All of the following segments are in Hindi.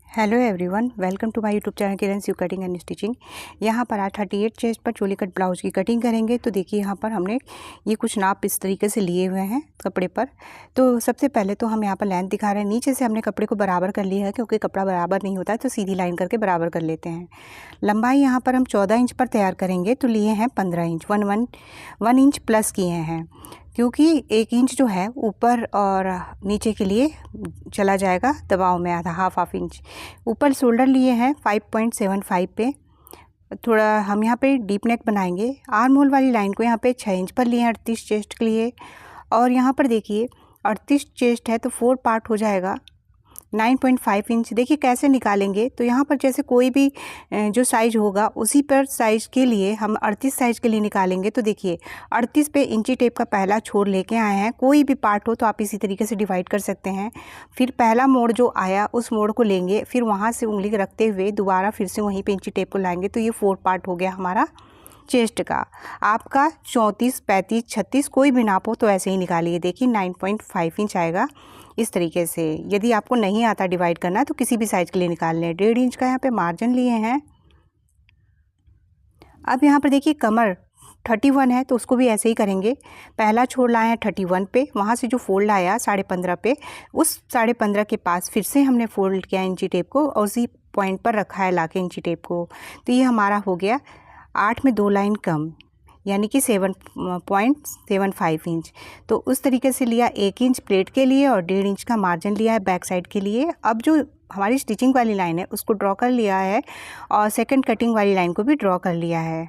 Hello everyone, welcome to my YouTube channel Kiran you cutting and stitching. यहाँ पर आज 38 चेस्ट पर चोली कट ब्लाउज की कटिंग करेंगे। तो देखिए यहाँ पर हमने ये कुछ नाप इस तरीके से लिए हुए हैं कपड़े पर। तो सबसे पहले तो हम यहाँ पर लेंथ दिखा रहे हैं। नीचे से हमने कपड़े को बराबर कर लिया है, क्योंकि कपड़ा बराबर नहीं होता है तो सीधी लाइन करके बराबर कर लेते हैं। लंबाई यहाँ पर हम 14 इंच पर तैयार करेंगे, तो लिए हैं 15 इंच, 1 इंच प्लस किए हैं, क्योंकि 1 इंच जो है ऊपर और नीचे के लिए चला जाएगा दबाव में, आधा हाफ इंच। ऊपर शोल्डर लिए हैं 5.75 पे। थोड़ा हम यहाँ पे डीप नेक बनाएंगे। आर्म होल वाली लाइन को यहाँ पे 6 इंच पर लिए हैं 38 चेस्ट के लिए। और यहाँ पर देखिए 38 चेस्ट है तो 4 पार्ट हो जाएगा 9.5 इंच। देखिए कैसे निकालेंगे, तो यहाँ पर जैसे कोई भी जो साइज होगा उसी पर साइज के लिए हम 38 साइज के लिए निकालेंगे। तो देखिए 38 पे इंची टेप का पहला छोर लेके आए हैं। कोई भी पार्ट हो तो आप इसी तरीके से डिवाइड कर सकते हैं। फिर पहला मोड़ जो आया उस मोड़ को लेंगे, फिर वहाँ से उंगली रखते हुए दोबारा फिर से वहीं पर इंची टेप को लाएंगे। तो ये 4 पार्ट हो गया हमारा चेस्ट का। आपका 34, 35, 36 कोई भी नाप हो तो ऐसे ही निकालिए। देखिए 9.5 इंच आएगा इस तरीके से। यदि आपको नहीं आता डिवाइड करना तो किसी भी साइज के लिए निकाल लें। 1.5 इंच का यहाँ पे मार्जिन लिए हैं। अब यहाँ पर देखिए कमर 31 है तो उसको भी ऐसे ही करेंगे। पहला छोर लाए हैं 31 पे, वहाँ से जो फोल्ड आया 15.5 पे, उस 15.5 के पास फिर से हमने फोल्ड किया इंची टेप को और उसी पॉइंट पर रखा है लाके इंची टेप को। तो ये हमारा हो गया 8 में 2 लाइन कम, यानी कि 7.75 इंच। तो उस तरीके से लिया 1 इंच प्लेट के लिए और 1.5 इंच का मार्जिन लिया है बैक साइड के लिए। अब जो हमारी स्टिचिंग वाली लाइन है उसको ड्रॉ कर लिया है और सेकंड कटिंग वाली लाइन को भी ड्रॉ कर लिया है।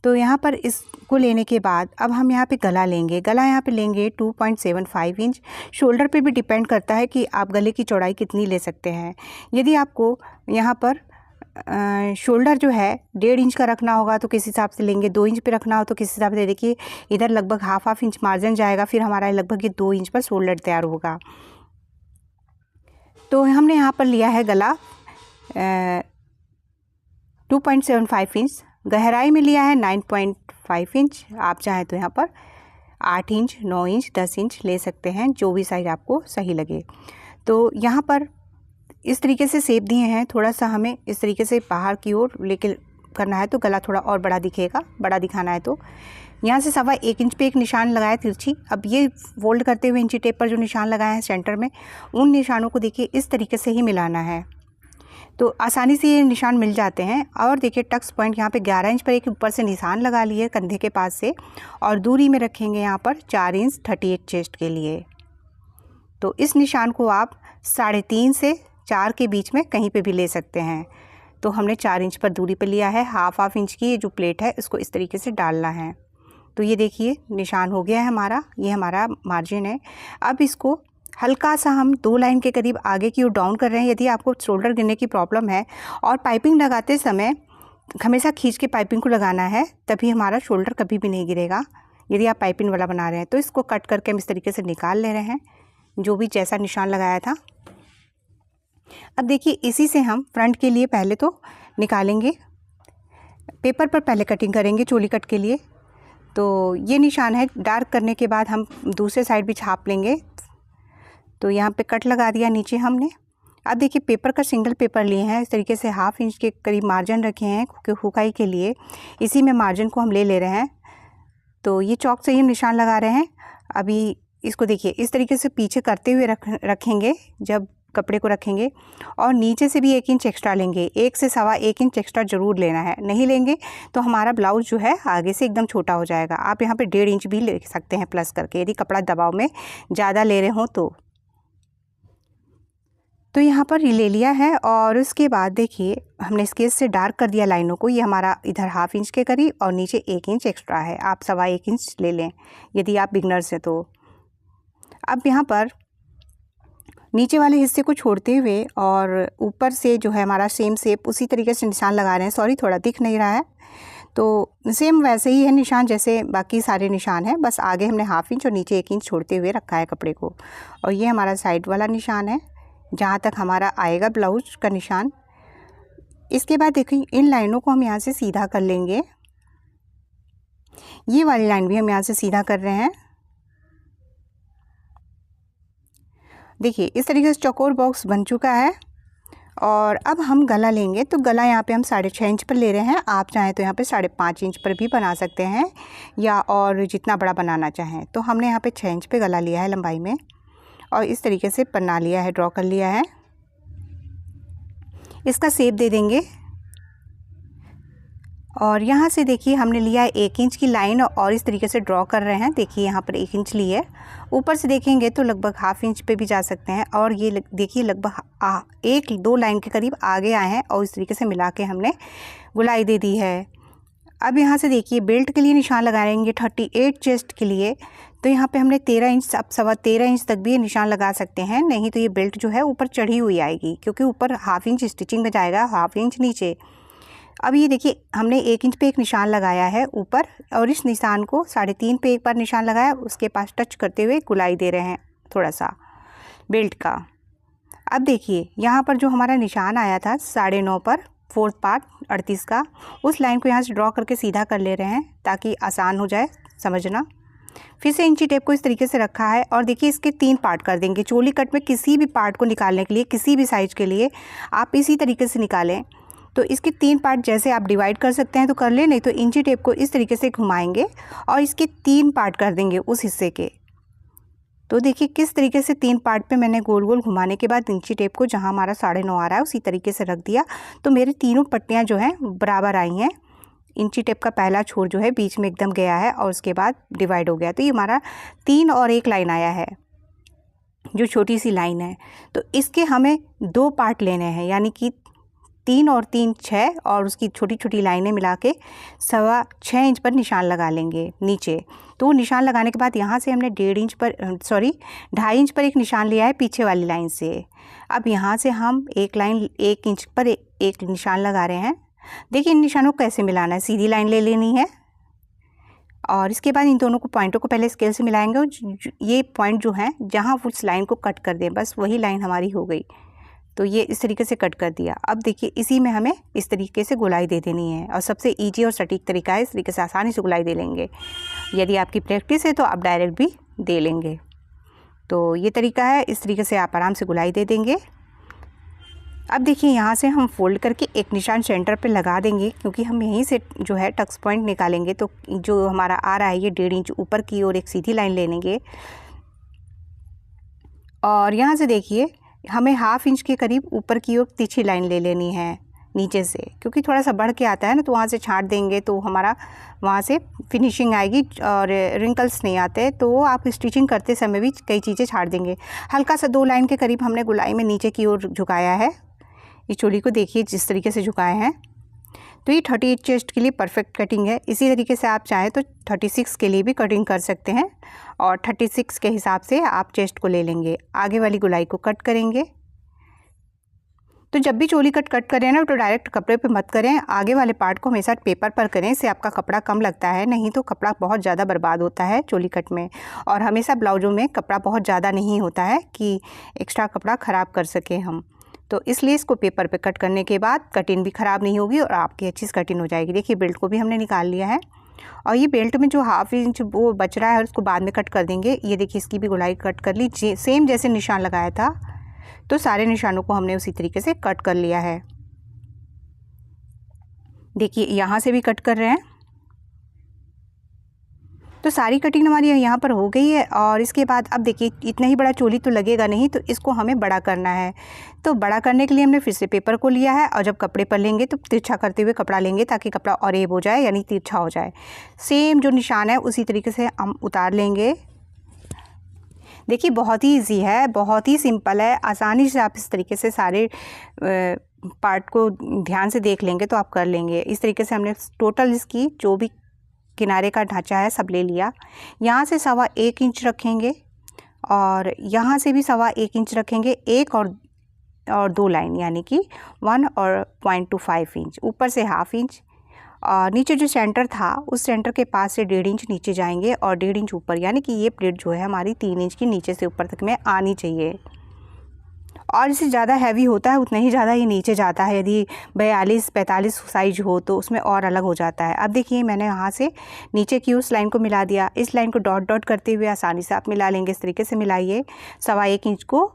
तो यहाँ पर इसको लेने के बाद अब हम यहाँ पे गला लेंगे। गला यहाँ पे लेंगे 2.75 इंच। शोल्डर पे भी डिपेंड करता है कि आप गले की चौड़ाई कितनी ले सकते हैं। यदि आपको यहाँ पर शोल्डर जो है 1.5 इंच का रखना होगा तो किस हिसाब से लेंगे, 2 इंच पे रखना हो तो किस हिसाब से। देखिए इधर लगभग हाफ इंच मार्जिन जाएगा, फिर हमारा लगभग ये 2 इंच पर शोल्डर तैयार होगा। तो हमने यहाँ पर लिया है गला 2.75 इंच, गहराई में लिया है 9.5 इंच। आप चाहें तो यहाँ पर 8 इंच, 9 इंच, 10 इंच ले सकते हैं, जो भी साइज आपको सही लगे। तो यहाँ पर इस तरीके से शेप दिए हैं। थोड़ा सा हमें इस तरीके से बाहर की ओर लेके करना है तो गला थोड़ा और बड़ा दिखेगा, बड़ा दिखाना है। तो यहाँ से 1.25 इंच पे एक निशान लगाया तिरछी। अब ये फोल्ड करते हुए इंची टेप पर जो निशान लगाए हैं सेंटर में, उन निशानों को देखिए इस तरीके से ही मिलाना है, तो आसानी से ये निशान मिल जाते हैं। और देखिए टक्स पॉइंट यहाँ पे 11 इंच पर एक ऊपर से निशान लगा लिए कंधे के पास से, और दूरी में रखेंगे यहाँ पर 4 इंच 38 चेस्ट के लिए। तो इस निशान को आप 3.5 से 4 के बीच में कहीं पे भी ले सकते हैं। तो हमने 4 इंच पर दूरी पे लिया है। हाफ इंच की ये जो प्लेट है इसको इस तरीके से डालना है। तो ये देखिए निशान हो गया है हमारा, ये हमारा मार्जिन है। अब इसको हल्का सा हम 2 लाइन के करीब आगे की ओर डाउन कर रहे हैं। यदि आपको शोल्डर गिरने की प्रॉब्लम है और पाइपिंग लगाते समय हमेशा खींच के पाइपिंग को लगाना है, तभी हमारा शोल्डर कभी भी नहीं गिरेगा। यदि आप पाइपिंग वाला बना रहे हैं तो इसको कट करके हम इस तरीके से निकाल ले रहे हैं, जो भी जैसा निशान लगाया था। अब देखिए इसी से हम फ्रंट के लिए पहले तो निकालेंगे। पेपर पर पहले कटिंग करेंगे चोली कट के लिए। तो ये निशान है, डार्क करने के बाद हम दूसरे साइड भी छाप लेंगे। तो यहाँ पे कट लगा दिया नीचे हमने। अब देखिए पेपर का सिंगल पेपर लिए हैं, इस तरीके से 1/2 इंच के करीब मार्जिन रखे हैं हुकाई के लिए। इसी में मार्जिन को हम ले रहे हैं। तो ये चौक से ही निशान लगा रहे हैं। अभी इसको देखिए इस तरीके से पीछे करते हुए रखेंगे जब कपड़े को रखेंगे, और नीचे से भी 1 इंच एक्स्ट्रा लेंगे। 1 से 1.25 इंच एक्स्ट्रा ज़रूर लेना है, नहीं लेंगे तो हमारा ब्लाउज जो है आगे से एकदम छोटा हो जाएगा। आप यहाँ पे 1.5 इंच भी ले सकते हैं प्लस करके, यदि कपड़ा दबाव में ज़्यादा ले रहे हो तो यहाँ पर ले लिया है। और उसके बाद देखिए हमने स्केच से डार्क कर दिया लाइनों को। ये हमारा इधर 1/2 इंच के करीब और नीचे 1 इंच एक्स्ट्रा है। आप 1.25 इंच ले लें यदि आप बिगनर्स हैं तो। अब यहाँ पर नीचे वाले हिस्से को छोड़ते हुए और ऊपर से जो है हमारा सेम शेप उसी तरीके से निशान लगा रहे हैं। सॉरी थोड़ा दिख नहीं रहा है, तो सेम वैसे ही है निशान जैसे बाकी सारे निशान हैं, बस आगे हमने 1/2 इंच और नीचे 1 इंच छोड़ते हुए रखा है कपड़े को। और ये हमारा साइड वाला निशान है जहाँ तक हमारा आएगा ब्लाउज का निशान। इसके बाद देखिए इन लाइनों को हम यहाँ से सीधा कर लेंगे। ये वाली लाइन भी हम यहाँ से सीधा कर रहे हैं। देखिए इस तरीके से चौकोर बॉक्स बन चुका है और अब हम गला लेंगे, तो गला यहाँ पे हम 6.5 इंच पर ले रहे हैं। आप चाहें तो यहाँ पे 5.5 इंच पर भी बना सकते हैं, या और जितना बड़ा बनाना चाहें। तो हमने यहाँ पे 6 इंच पे गला लिया है लंबाई में, और इस तरीके से बना लिया है, ड्रॉ कर लिया है। इसका शेप दे देंगे, और यहाँ से देखिए हमने लिया है 1 इंच की लाइन, और इस तरीके से ड्रॉ कर रहे हैं। देखिए यहाँ पर 1 इंच ली है, ऊपर से देखेंगे तो लगभग ½ इंच पे भी जा सकते हैं। और ये देखिए लगभग 1-2 लाइन के करीब आगे आए हैं, और इस तरीके से मिला के हमने गुलाई दे दी है। अब यहाँ से देखिए बेल्ट के लिए निशान लगाएंगे 38 चेस्ट के लिए। तो यहाँ पे हमने 13 इंच, अब 13.25 इंच तक भी निशान लगा सकते हैं, नहीं तो ये बेल्ट जो है ऊपर चढ़ी हुई आएगी, क्योंकि ऊपर ½ इंच स्टिचिंग में जाएगा, ½ इंच नीचे। अब ये देखिए हमने 1 इंच पे एक निशान लगाया है ऊपर, और इस निशान को 3.5 पे एक बार निशान लगाया, उसके पास टच करते हुए गुलाई दे रहे हैं थोड़ा सा बेल्ट का। अब देखिए यहाँ पर जो हमारा निशान आया था 9.5 पर 4th पार्ट 38 का, उस लाइन को यहाँ से ड्रॉ करके सीधा कर ले रहे हैं, ताकि आसान हो जाए समझना। फिर से इंची टेप को इस तरीके से रखा है, और देखिए इसके 3 पार्ट कर देंगे। चोली कट में किसी भी पार्ट को निकालने के लिए, किसी भी साइज के लिए आप इसी तरीके से निकालें। तो इसके 3 पार्ट जैसे आप डिवाइड कर सकते हैं तो कर ले, नहीं तो इंची टेप को इस तरीके से घुमाएंगे और इसके 3 पार्ट कर देंगे उस हिस्से के। तो देखिए किस तरीके से 3 पार्ट पे मैंने गोल गोल घुमाने के बाद इंची टेप को जहां हमारा 9.5 आ रहा है उसी तरीके से रख दिया। तो मेरी तीनों पट्टियां जो हैं बराबर आई हैं। इंची टेप का पहला छोर जो है बीच में एकदम गया है, और उसके बाद डिवाइड हो गया। तो ये हमारा 3 और 1 लाइन आया है, जो छोटी सी लाइन है। तो इसके हमें 2 पार्ट लेने हैं, यानी कि 3 और 3 6, और उसकी छोटी छोटी लाइनें मिला के 6.25 इंच पर निशान लगा लेंगे नीचे। तो निशान लगाने के बाद यहाँ से हमने 2.5 इंच पर एक निशान लिया है पीछे वाली लाइन से। अब यहाँ से हम एक लाइन 1 इंच पर एक निशान लगा रहे हैं। देखिए इन निशानों को कैसे मिलाना है, सीधी लाइन ले लेनी है, और इसके बाद इन दोनों को पॉइंटों को पहले स्केल से मिलाएंगे, और ये पॉइंट जो है जहाँ उस लाइन को कट कर दें, बस वही लाइन हमारी हो गई। तो ये इस तरीके से कट कर दिया। अब देखिए इसी में हमें इस तरीके से गुलाई दे देनी है, और सबसे ईजी और सटीक तरीका है, इस तरीके से आसानी से गुलाई दे लेंगे। यदि आपकी प्रैक्टिस है तो आप डायरेक्ट भी दे लेंगे। तो ये तरीका है, इस तरीके से आप आराम से गुलाई दे देंगे। अब देखिए यहाँ से हम फोल्ड करके एक निशान सेंटर पे लगा देंगे, क्योंकि हम यहीं से जो है टक्स पॉइंट निकालेंगे। तो जो हमारा आ रहा है ये 1.5 इंच ऊपर की ओर एक सीधी लाइन ले लेंगे, और यहाँ से देखिए हमें ½ इंच के करीब ऊपर की ओर तिरछी लाइन ले लेनी है नीचे से, क्योंकि थोड़ा सा बढ़ के आता है ना, तो वहाँ से छांट देंगे तो हमारा वहाँ से फिनिशिंग आएगी और रिंकल्स नहीं आते। तो आप स्टिचिंग करते समय भी कई चीज़ें छांट देंगे। हल्का सा 2 लाइन के करीब हमने गुलाई में नीचे की ओर झुकाया है। इस चोली को देखिए जिस तरीके से झुकाए हैं। तो ये 38 चेस्ट के लिए परफेक्ट कटिंग है। इसी तरीके से आप चाहें तो 36 के लिए भी कटिंग कर सकते हैं, और 36 के हिसाब से आप चेस्ट को ले लेंगे। आगे वाली गुलाई को कट करेंगे। तो जब भी चोली कट करें ना, तो डायरेक्ट कपड़े पे मत करें, आगे वाले पार्ट को हमेशा पेपर पर करें। इससे आपका कपड़ा कम लगता है, नहीं तो कपड़ा बहुत ज़्यादा बर्बाद होता है चोली कट में। और हमेशा ब्लाउजों में कपड़ा बहुत ज़्यादा नहीं होता है कि एक्स्ट्रा कपड़ा ख़राब कर सकें हम। तो इसलिए इसको पेपर पे कट करने के बाद कटिंग भी ख़राब नहीं होगी और आपकी अच्छी कटिंग हो जाएगी। देखिए बेल्ट को भी हमने निकाल लिया है, और ये बेल्ट में जो ½ इंच वो बच रहा है उसको बाद में कट कर देंगे। ये देखिए इसकी भी गुलाई कट कर ली, सेम जैसे निशान लगाया था। तो सारे निशानों को हमने उसी तरीके से कट कर लिया है। देखिए यहाँ से भी कट कर रहे हैं। तो सारी कटिंग हमारी यहाँ पर हो गई है। और इसके बाद अब देखिए इतना ही बड़ा चोली तो लगेगा नहीं, तो इसको हमें बड़ा करना है। तो बड़ा करने के लिए हमने फिर से पेपर को लिया है, और जब कपड़े पर लेंगे तो तिरछा करते हुए कपड़ा लेंगे, ताकि कपड़ा और एब हो जाए, यानी तिरछा हो जाए। सेम जो निशान है उसी तरीके से हम उतार लेंगे। देखिए बहुत ही ईजी है, बहुत ही सिंपल है। आसानी से आप इस तरीके से सारे पार्ट को ध्यान से देख लेंगे तो आप कर लेंगे। इस तरीके से हमने टोटल इसकी जो भी किनारे का ढांचा है सब ले लिया। यहाँ से 1.25 इंच रखेंगे, और यहाँ से भी 1.25 इंच रखेंगे। एक और 2 लाइन, यानी कि 1 और 0.25 इंच ऊपर से ½ इंच, और नीचे जो सेंटर था उस सेंटर के पास से 1.5 इंच नीचे जाएंगे, और 1.5 इंच ऊपर, यानी कि ये प्लेट जो है हमारी 3 इंच की नीचे से ऊपर तक में आनी चाहिए। और इससे ज़्यादा हैवी होता है उतना ही ज़्यादा ये नीचे जाता है। यदि 42-45 साइज हो तो उसमें और अलग हो जाता है। अब देखिए मैंने यहाँ से नीचे की उस लाइन को मिला दिया। इस लाइन को डॉट डॉट करते हुए आसानी से आप मिला लेंगे। इस तरीके से मिलाइए। 1.25 इंच को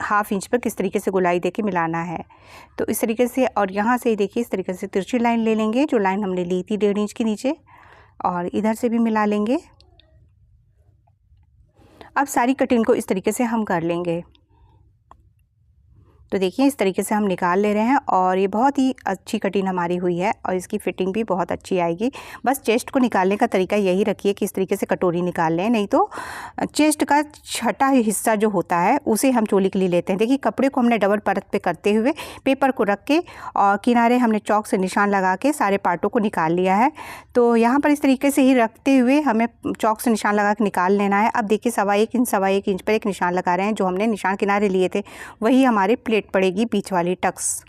हाफ इंच पर किस तरीके से गोलाई देके मिलाना है। तो इस तरीके से, और यहाँ से देखिए इस तरीके से तिरछी लाइन ले लेंगे, जो लाइन हमने ली थी 1.5 इंच के नीचे, और इधर से भी मिला लेंगे। अब सारी कटिंग को इस तरीके से हम कर लेंगे। तो देखिए इस तरीके से हम निकाल ले रहे हैं और ये बहुत ही अच्छी कटिंग हमारी हुई है और इसकी फिटिंग भी बहुत अच्छी आएगी। बस चेस्ट को निकालने का तरीका यही रखिए कि इस तरीके से कटोरी निकाल लें, नहीं तो चेस्ट का छठा हिस्सा जो होता है उसे हम चोली के लिए लेते हैं। देखिए कपड़े को हमने डबल परत पे करते हुए पेपर को रख के और किनारे हमने चौक से निशान लगा के सारे पार्टों को निकाल लिया है। तो यहाँ पर इस तरीके से ही रखते हुए हमें चौक से निशान लगा के निकाल लेना है। अब देखिए 1.25 इंच पर एक निशान लगा रहे हैं, जो हमने निशान किनारे लिए थे वही हमारे प्लेट पड़ेगी बीच वाली टक्स।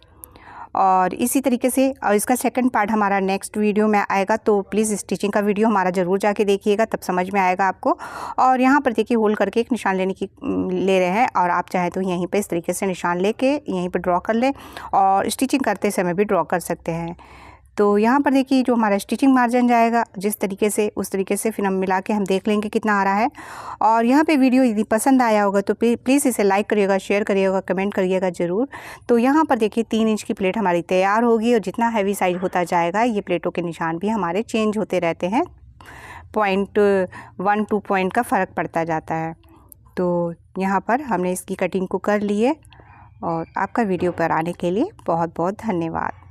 और इसी तरीके से, और इसका सेकंड पार्ट हमारा नेक्स्ट वीडियो में आएगा, तो प्लीज़ स्टिचिंग का वीडियो हमारा ज़रूर जाके देखिएगा, तब समझ में आएगा आपको। और यहाँ पर देखिए होल करके एक निशान ले रहे हैं, और आप चाहे तो यहीं पे इस तरीके से निशान लेके यहीं पर ड्रॉ कर लें, और स्टिचिंग करते समय भी ड्रॉ कर सकते हैं। तो यहाँ पर देखिए जो हमारा स्टिचिंग मार्जिन जाएगा जिस तरीके से, उस तरीके से फिर हम मिला के हम देख लेंगे कितना आ रहा है। और यहाँ पे वीडियो यदि पसंद आया होगा तो प्लीज़ इसे लाइक करिएगा, शेयर करिएगा, कमेंट करिएगा ज़रूर। तो यहाँ पर देखिए 3 इंच की प्लेट हमारी तैयार होगी, और जितना हैवी साइज होता जाएगा ये प्लेटों के निशान भी हमारे चेंज होते रहते हैं, 0.1-2 पॉइंट का फ़र्क पड़ता जाता है। तो यहाँ पर हमने इसकी कटिंग को कर ली है, और आपका वीडियो पर आने के लिए बहुत बहुत धन्यवाद।